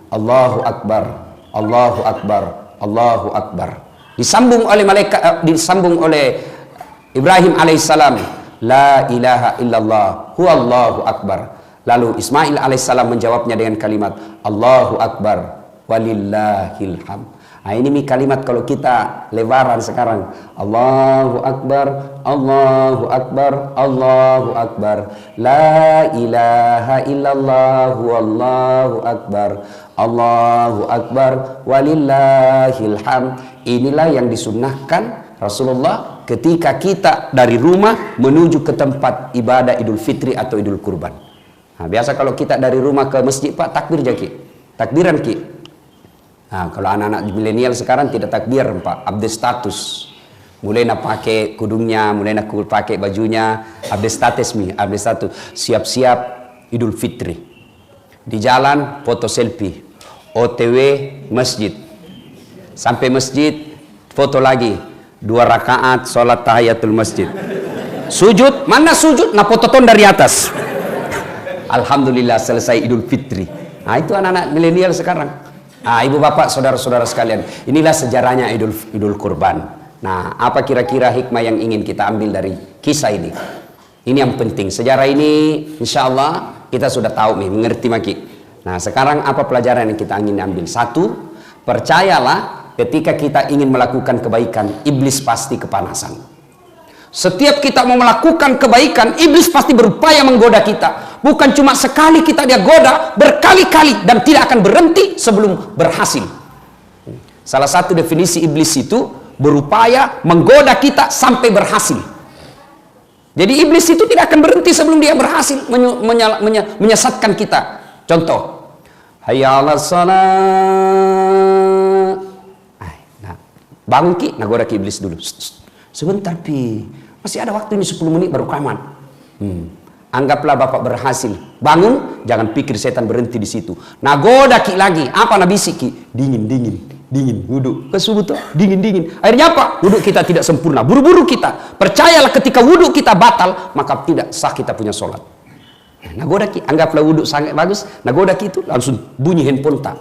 Allahu Akbar, Allahu Akbar, Allahu Akbar. Disambung oleh malaikat, disambung oleh Ibrahim alaihissalam, la ilaha illallah, huwallahu akbar. Lalu Ismail alaihissalam menjawabnya dengan kalimat Allahu Akbar, walillahil hamd. Nah, ini kalimat kalau kita lebaran sekarang, Allahu Akbar, Allahu Akbar, Allahu Akbar, la ilaha illallah, wallahu akbar, Allahu Akbar, walillahil hamd. Inilah yang disunnahkan Rasulullah ketika kita dari rumah menuju ke tempat ibadah Idul Fitri atau Idul Kurban. Nah, biasa kalau kita dari rumah ke masjid, Pak, takbir jaki, takbiran ki. Nah, kalau anak-anak milenial sekarang tidak takbir, Pak, update status. Mulai nak pakai kudungnya, mulai nak pakai bajunya, update status mi, update status. Siap-siap Idul Fitri. Di jalan foto selfie, OTW masjid. Sampai masjid foto lagi, 2 rakaat sholat tahiyatul masjid. Sujud, mana sujud? Nah, foto ton dari atas. Alhamdulillah selesai Idul Fitri. Nah, itu anak-anak milenial sekarang. Nah, ibu bapak, saudara-saudara sekalian, inilah sejarahnya Idul Kurban. Nah, apa kira-kira hikmah yang ingin kita ambil dari kisah ini? Ini yang penting. Sejarah ini, insya Allah kita sudah tahu nih, mengerti maki. Nah, sekarang apa pelajaran yang kita ingin ambil? 1, percayalah ketika kita ingin melakukan kebaikan, iblis pasti kepanasan. Setiap kita mau melakukan kebaikan, iblis pasti berupaya menggoda kita. Bukan cuma sekali kita dia goda, berkali-kali, dan tidak akan berhenti sebelum berhasil. Salah satu definisi iblis itu berupaya menggoda kita sampai berhasil. Jadi iblis itu tidak akan berhenti sebelum dia berhasil menyesatkan kita. Contoh, hayya 'alas shalah. Nah, bangun ki, nah goda ki iblis dulu. Sebentar pi, masih ada waktu ini 10 menit baru kaman. Anggaplah bapak berhasil bangun, jangan pikir setan berhenti di situ. Nagoda ki lagi, apa nabisi ki? Dingin, wudhu ke subuh tuh, dingin. Akhirnya apa? Wudhu kita tidak sempurna, buru-buru kita. Percayalah ketika wudhu kita batal, maka tidak sah kita punya sholat. Nagoda ki, anggaplah wudhu sangat bagus. Nagoda ki itu langsung bunyi handphone tak?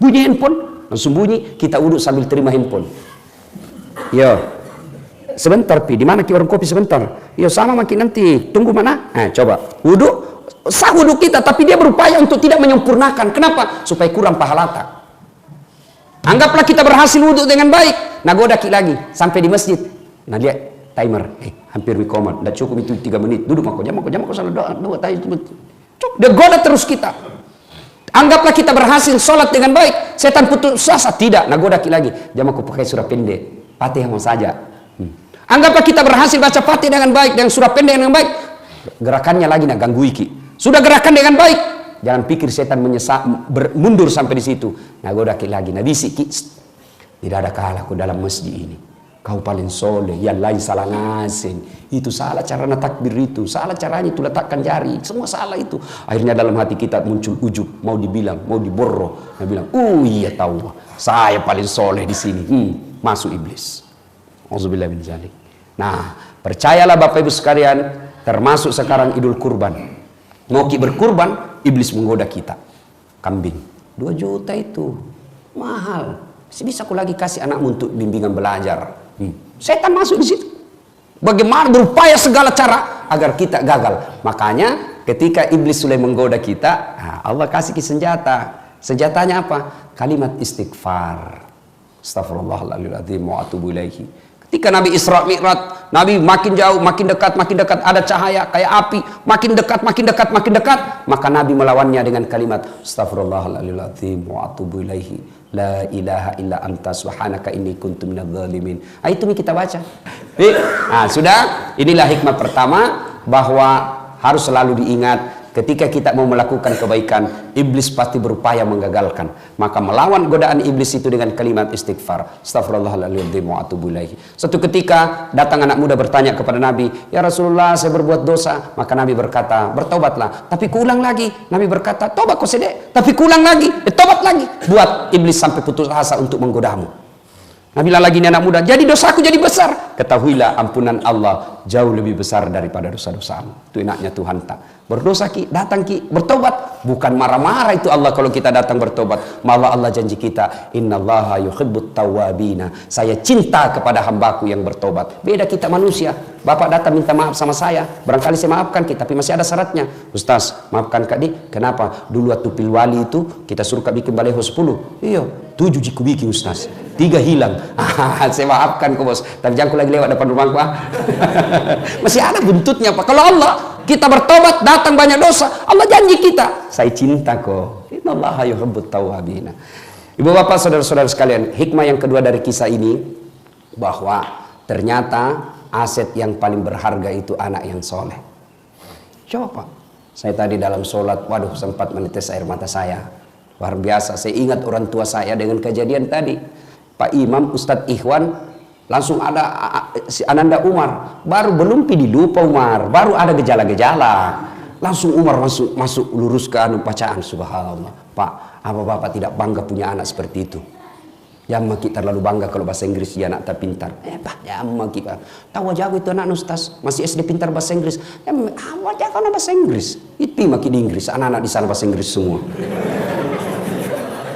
Bunyi handphone, langsung bunyi, kita wudhu sambil terima handphone. Yo. Sebentar pi, di mana ki warung kopi sebentar? Ya sama makin nanti, tunggu mana? Nah, coba wudhu, sah wudhu kita, tapi dia berupaya untuk tidak menyempurnakan. Kenapa? Supaya kurang pahala tak. Anggaplah kita berhasil wudhu dengan baik, nah goda ki lagi sampai di masjid. Nah dia timer, hampir mikomat, dah cukup itu 3 menit, duduk mako salah doa tayi itu. Dia goda terus kita. Anggaplah kita berhasil sholat dengan baik, setan putus asa, tidak. Nah goda ki lagi, jam aku pakai surah pendek, Fatihah mau saja. Anggaplah kita berhasil baca Fatihah dengan baik, dengan surah pendek dengan baik, gerakannya lagi nak ganggu iki. Sudah gerakan dengan baik, jangan pikir setan mundur sampai di situ. Nah goda ki lagi, nah bisi ki, tidak ada kalahku dalam masjid ini. Kau paling soleh, yang lain salah ngasih. Itu salah cara takbir itu, salah caranya itu letakkan jari, semua salah itu. Akhirnya dalam hati kita muncul ujub, mau dibilang, mau diborro. Dia bilang, iya tahu, saya paling soleh di sini. Masuk iblis. Auzubillah min dzalik. Nah, percayalah Bapak Ibu sekalian, termasuk sekarang Idul Kurban. Mau berkurban, iblis menggoda kita. Kambing 2 juta itu mahal. Bisa aku lagi kasih anakmu untuk bimbingan belajar. Setan masuk di situ. Bagaimana berupaya segala cara agar kita gagal. Makanya ketika iblis sudah menggoda kita, Allah kasih senjata. Senjatanya apa? Kalimat istighfar. Astaghfirullahaladzim wa atubu ilaihi. Ketika Nabi Isra Mi'raj, Nabi makin jauh, makin dekat, ada cahaya kayak api, makin dekat, maka Nabi melawannya dengan kalimat astaghfirullahaladzim wa atubu ilaihi, la ilaha illa anta subhanaka inni kuntu minadz zalimin. Itu kita baca. Nah, sudah, inilah hikmah pertama, bahwa harus selalu diingat ketika kita mau melakukan kebaikan, iblis pasti berupaya menggagalkan. Maka melawan godaan iblis itu dengan kalimat istighfar. Astaghfirullahaladzim wa atubu ilaihi. Suatu ketika datang anak muda bertanya kepada Nabi, ya Rasulullah, saya berbuat dosa. Maka Nabi berkata, bertobatlah. Tapi kuulang lagi. Nabi berkata, tobat kau sedek. Tapi kuulang lagi, tobat lagi. Buat iblis sampai putus asa untuk menggodamu. Nabi lagi ini anak muda, jadi dosaku jadi besar. Ketahuilah ampunan Allah jauh lebih besar daripada dosa-dosamu. Itu enaknya Tuhan tak. Berdosa ki, datang ki, bertobat. Bukan marah-marah itu Allah kalau kita datang bertobat. Malah Allah janji kita, innallaha yuhibbut tawwabina. Saya cinta kepada hambaku yang bertobat. Beda kita manusia. Bapak datang minta maaf sama saya, barangkali saya maafkan kita, tapi masih ada syaratnya. Ustaz, maafkan Kak Di. Kenapa? Dulu waktu pilwali itu kita suruh Kak bikin baleho 10. Iya, 7 jiku bikin Ustaz. 3 hilang. Saya maafkan kok bos. Tapi jangan lagi lewat depan rumahku. Masih ada buntutnya Pak. Kalau Allah kita bertobat, datang banyak dosa, Allah janji kita, saya cinta kok. Innallaha yuhibbut tawwabina. Ibu bapak saudara-saudara sekalian, hikmah yang kedua dari kisah ini, bahwa ternyata aset yang paling berharga itu anak yang soleh. Coba Pak, saya tadi dalam sholat, waduh sempat menetes air mata saya. Luar biasa, saya ingat orang tua saya dengan kejadian tadi. Pak Imam, Ustadz Ikhwan, langsung ada si Ananda Umar, baru belum dilupa Umar, baru ada gejala-gejala, langsung Umar masuk lurus ke bacaan. Subhanallah, Pak, apa Bapak tidak bangga punya anak seperti itu? Jangan kita terlalu bangga kalau bahasa Inggris dia anak tak pintar. Pak, jangan kita tahu jago itu anak Ustaz, masih SD pintar bahasa Inggris. Jago anak bahasa Inggris. Itu makin di Inggris, anak-anak di sana bahasa Inggris semua.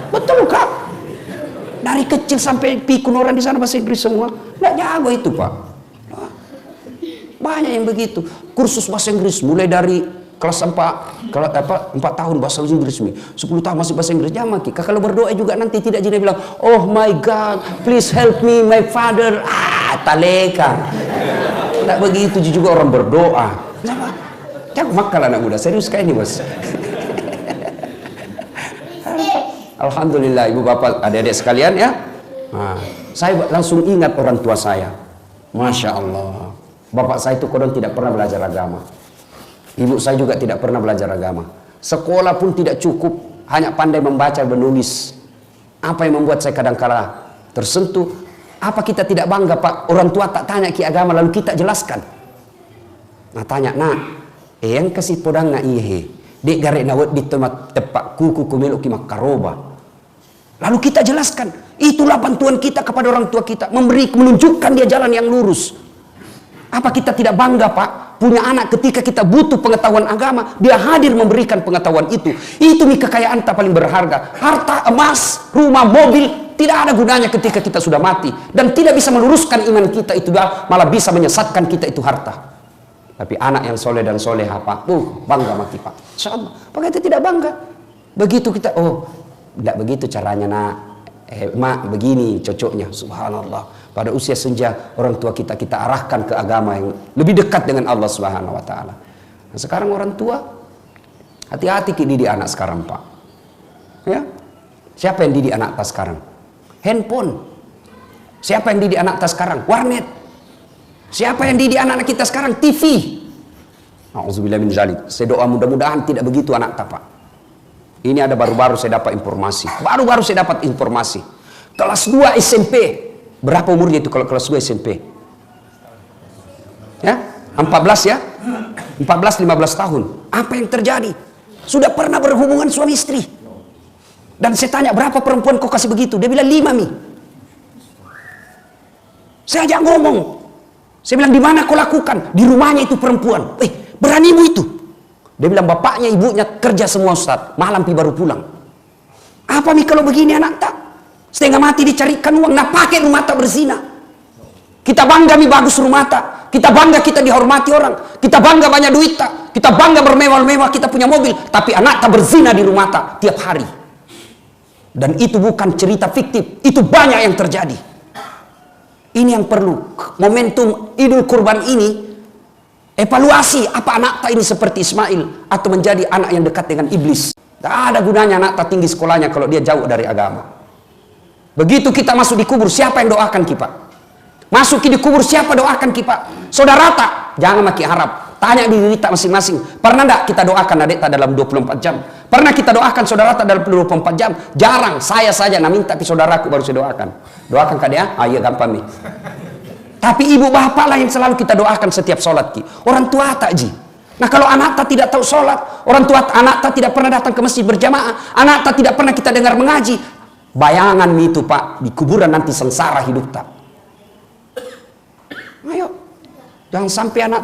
Betul Kak? Dari kecil sampai pikun orang di sana bahasa Inggris semua. Nggak jago itu Pak. Banyak yang begitu. Kursus bahasa Inggris mulai dari kelas 4 tahun bahasa Inggris nih. 10 tahun masih bahasa Inggris. Jangan Ki. Kalau berdoa juga nanti tidak jadi bilang, "Oh my God, please help me my father." Taleka. Tidak begitu juga orang berdoa. Jangan makal anak muda. Serius kayak ini bos. Alhamdulillah ibu bapak adik-adik sekalian ya. Saya langsung ingat orang tua saya. Masya Allah. Bapak saya itu kodon tidak pernah belajar agama. Ibu saya juga tidak pernah belajar agama. Sekolah pun tidak cukup. Hanya pandai membaca dan menulis. Apa yang membuat saya kadang-kala tersentuh. Apa kita tidak bangga Pak? Orang tua tak tanya ki agama lalu kita jelaskan. Nah tanya, yang kasih podang na ihe. Dek garek nawat di tempat tepak kuku kumeluk ki makaroba. Lalu kita jelaskan, itulah bantuan kita kepada orang tua kita, menunjukkan dia jalan yang lurus. Apa kita tidak bangga Pak, punya anak ketika kita butuh pengetahuan agama, dia hadir memberikan pengetahuan itu. Itu nih kekayaan tak paling berharga. Harta, emas, rumah, mobil, tidak ada gunanya ketika kita sudah mati. Dan tidak bisa meluruskan iman kita, itu malah bisa menyesatkan kita itu harta. Tapi anak yang soleh dan soleha Pak, bangga mati Pak. Insyaallah. Pak kita tidak bangga. Begitu kita, tidak begitu caranya nak. Mak begini cocoknya. Subhanallah. Pada usia senja orang tua kita arahkan ke agama yang lebih dekat dengan Allah Subhanahu wa taala. Nah, sekarang orang tua hati-hati didik anak sekarang Pak. Ya. Siapa yang didik anak tas sekarang? Handphone. Siapa yang didik anak tas sekarang? Warnet. Siapa yang didik anak-anak kita sekarang? TV. Auzubillah min zalik. Saya doa mudah-mudahan tidak begitu anak Pak. Ini ada baru-baru saya dapat informasi. Baru-baru saya dapat informasi. Kelas 2 SMP. Berapa umurnya itu kalau kelas 2 SMP? Ya? 14 ya? 14-15 tahun. Apa yang terjadi? Sudah pernah berhubungan suami istri. Dan saya tanya, berapa perempuan kok kasih begitu? Dia bilang 5 Mi. Saya ajak ngomong. Saya bilang, di mana kau lakukan? Di rumahnya itu perempuan. Beranimu itu? Dia bilang, bapaknya ibunya kerja semua Ustaz. Malam baru pulang. Apa Mi kalau begini anak tak? Setengah mati dicarikan uang. Nah pakai rumah tak berzina. Kita bangga Mi bagus rumah tak. Kita bangga kita dihormati orang. Kita bangga banyak duit tak. Kita bangga bermewah-mewah kita punya mobil. Tapi anak tak berzina di rumah tak tiap hari. Dan itu bukan cerita fiktif. Itu banyak yang terjadi. Ini yang perlu. Momentum Idul Kurban ini, evaluasi apa anak tak ini seperti Ismail atau menjadi anak yang dekat dengan iblis. Tak ada gunanya anak tak tinggi sekolahnya kalau dia jauh dari agama. Begitu kita masuk di kubur, siapa yang doakan kita? Masuk di kubur, siapa doakan kita? Saudara tak? Jangan makin harap. Tanya diri tak masing-masing. Pernah tak kita doakan adik tak dalam 24 jam? Pernah kita doakan saudara tak dalam 24 jam? Jarang. Saya saja nak minta ke saudaraku baru saya doakan. Doakan kak dia? Iya gampang nih. Tapi ibu bapak lah yang selalu kita doakan setiap sholat ki. Orang tua tak ji. Nah kalau anak tak tidak tahu sholat, orang tua anak tak tidak pernah datang ke masjid berjamaah, anak tak tidak pernah kita dengar mengaji. Bayangan itu Pak, di kuburan nanti sengsara hidup tak. Ayo. Jangan sampai anak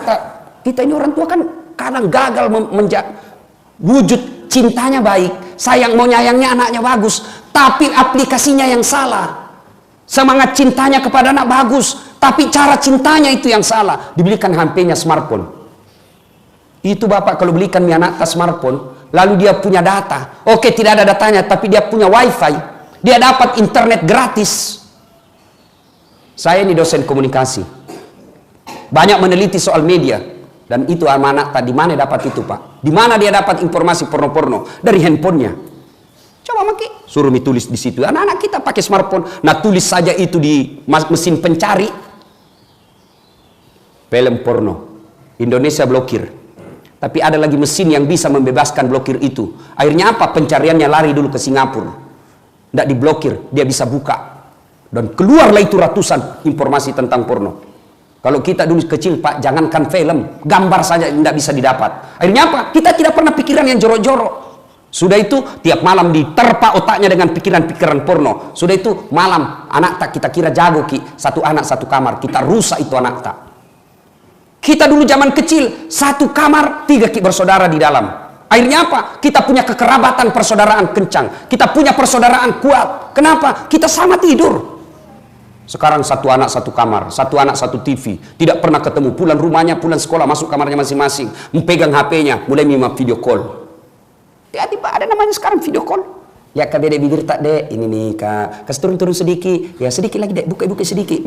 kita ini orang tua kan kadang gagal wujud cintanya baik, sayang mau nyayangnya anaknya bagus, tapi aplikasinya yang salah. Semangat cintanya kepada anak bagus, tapi cara cintanya itu yang salah. Dibelikan HP-nya smartphone. Itu bapak kalau belikan anak smartphone, lalu dia punya data. Oke, tidak ada datanya, tapi dia punya wifi. Dia dapat internet gratis. Saya ini dosen komunikasi. Banyak meneliti soal media. Dan itu anak tadi mana dapat itu pak? Di mana dia dapat informasi porno-porno? Dari handphonenya. Coba maki, suruh tulis di situ. Anak-anak kita pakai smartphone, nah tulis saja itu di mesin pencari. Film porno, Indonesia blokir. Tapi ada lagi mesin yang bisa membebaskan blokir itu. Akhirnya apa? Pencariannya lari dulu ke Singapura. Tidak diblokir, dia bisa buka. Dan keluarlah itu ratusan informasi tentang porno. Kalau kita dulu kecil pak, jangankan film, gambar saja tidak bisa didapat. Akhirnya apa? Kita tidak pernah pikiran yang jorok-jorok. Sudah itu tiap malam diterpa otaknya dengan pikiran-pikiran porno. Sudah itu malam anak tak kita kira jago ki, satu anak satu kamar, kita rusak itu anak tak. Kita dulu zaman kecil satu kamar 3 ki bersaudara di dalam. Akhirnya apa? Kita punya kekerabatan persaudaraan kencang. Kita punya persaudaraan kuat. Kenapa? Kita sama tidur. Sekarang satu anak satu kamar, satu anak satu TV, tidak pernah ketemu, pulang rumahnya, pulang sekolah, masuk kamarnya masing-masing, memegang HP-nya, mulai mima video call. Ya tiba ada namanya sekarang video call. Ya kak dek bibir tak dek, ini nih kak, kasih turun-turun sedikit, ya sedikit lagi dek, buka-buka sedikit.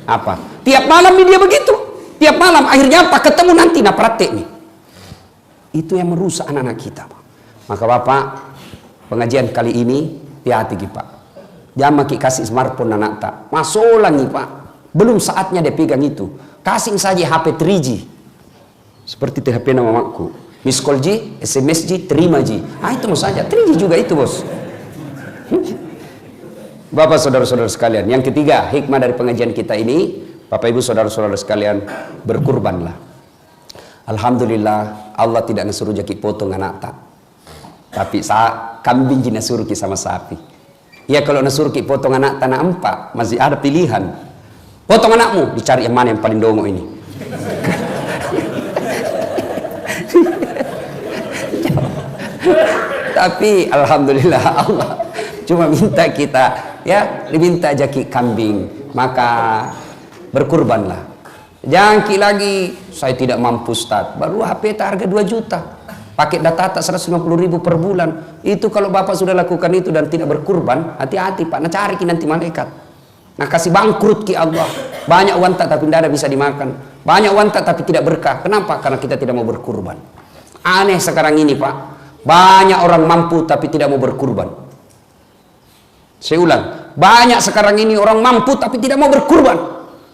Apa? Tiap malam dia begitu, tiap malam, akhirnya apa? Ketemu nanti, nah praktek nih. Itu yang merusak anak-anak kita. Maka bapak, pengajian kali ini, hati-hati pak. Jangan maki kasih smartphone anak tak. Masuk lagi pak. Belum saatnya dia pegang itu. Kasih saja HP 3G. Seperti HP nama makku. Miss call G, SMS G, terima G. Ah itu saja. 3G juga itu bos. Bapak saudara-saudara sekalian. Yang ketiga, hikmah dari pengajian kita ini. Bapak ibu saudara-saudara sekalian. Berkurbanlah. Alhamdulillah. Allah tidak nasuruh jaki potong anak tak. Tapi kambing jina suruh ki sama sapi. Ya kalau nasuruh ki potong anak tanah empat, masih ada pilihan. Potong anakmu, dicari yang mana yang paling dongo ini. Tapi alhamdulillah Allah cuma minta kita ya diminta jaki kambing, maka berkurbanlah. Jangan ki lagi saya tidak mampu Ustaz. Baru HP harga 2 juta. Pakai data 150.000 per bulan. Itu kalau bapak sudah lakukan itu dan tidak berkurban, hati-hati pak. Nah cari ki nanti malaikat. Nah kasih bangkrut ki Allah. Banyak wanita tapi tidak ada bisa dimakan. Banyak wanita tapi tidak berkah. Kenapa? Karena kita tidak mau berkurban. Aneh sekarang ini pak. Banyak orang mampu tapi tidak mau berkurban. Saya ulang. Banyak sekarang ini orang mampu tapi tidak mau berkurban.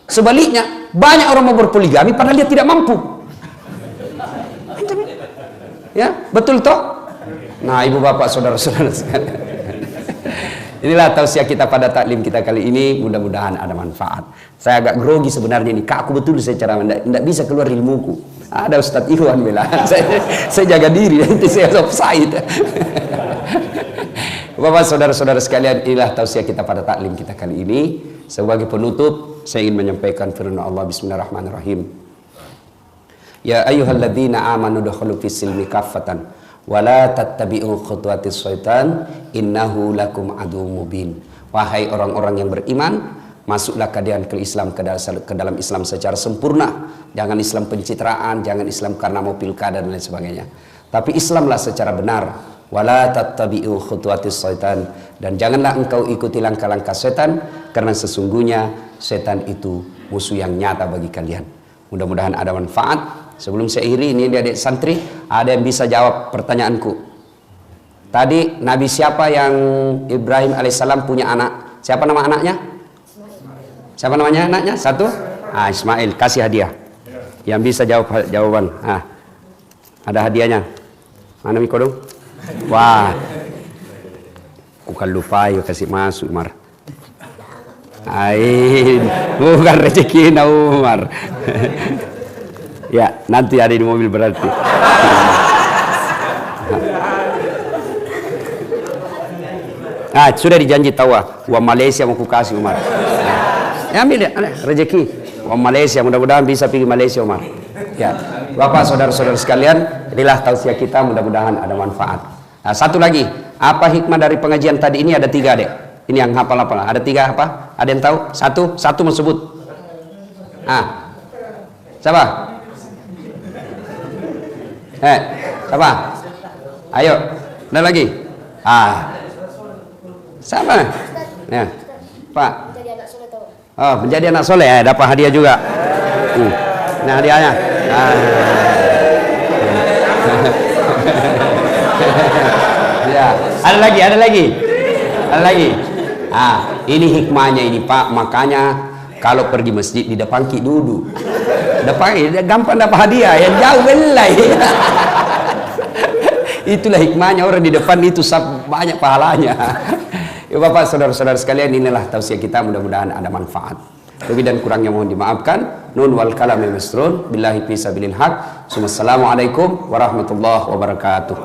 Sebaliknya banyak orang mau berpoligami padahal dia tidak mampu. Ya, betul toh? Nah, ibu bapak saudara-saudara sekalian. Inilah tausiah kita pada taklim kita kali ini, mudah-mudahan ada manfaat. Saya agak grogi sebenarnya ini, Kak, aku betul secara tidak bisa keluar ilmuku. Ada Ustadz Iwan bilang, saya jaga diri, nanti saya offside. Bapak saudara-saudara sekalian, inilah tausiah kita pada taklim kita kali ini. Sebagai penutup, saya ingin menyampaikan firman Allah, Bismillahirrahmanirrahim. Ya ayyuhalladzina amanu dukhulu fis silmi kaffatan wa la tattabi'u khutuwatis syaitan innahu lakum aduwwum mubin. Wahai orang-orang yang beriman, masuklah kalian ke Islam, ke dalam Islam secara sempurna. Jangan Islam pencitraan, jangan Islam karena mau pilkada dan lain sebagainya. Tapi Islamlah secara benar. Wala tattabi'u khutuwatis syaitan, dan janganlah engkau ikuti langkah-langkah setan, karena sesungguhnya setan itu musuh yang nyata bagi kalian. Mudah-mudahan ada manfaat. Sebelum saya akhiri, ini adik santri, ada yang bisa jawab pertanyaanku. Tadi Nabi siapa yang Ibrahim alaihissalam punya anak? Siapa nama anaknya? Siapa namanya anaknya? Satu? Ah, Ismail. Kasih hadiah. Yang bisa jawab jawaban. Ah, ada hadiahnya. Mana Mikodong? Wah, bukan lupa yuk kasih masuk Umar. Ain, bukan rezeki na Umar. Ya, nanti ada di mobil berarti. Sudah dijanji tawa. Uang Malaysia mau ku kasih Umar. Ya ambil ya, rezeki. Malaysia, mudah-mudahan bisa pergi Malaysia, Umar. Ya, Bapak, saudara-saudara sekalian, inilah tausiah kita, mudah-mudahan ada manfaat. Nah, satu lagi, apa hikmah dari pengajian tadi ini? Ada 3, Dek. Ini yang hafal-hafal. Ada 3 apa? Ada yang tahu? Satu mau sebut. Siapa? Siapa? Ayo, ada lagi? Siapa? Ya, Pak. Oh, menjadi anak soleh, dapat hadiah juga. Nah, hadiahnya. Ya, ada lagi. Ini hikmahnya ini, Pak. Makanya kalau pergi masjid di depan ki duduk. Depan gampang dapat hadiah, yang jauh belai. Itulah hikmahnya, orang di depan itu banyak pahalanya. Ya Bapak, saudara-saudara sekalian, inilah tausiah kita, mudah-mudahan ada manfaat. Lebih dan kurangnya mohon dimaafkan. Nun wal kalamil masrun billahi fi sabilil haq. Assalamualaikum warahmatullahi wabarakatuh.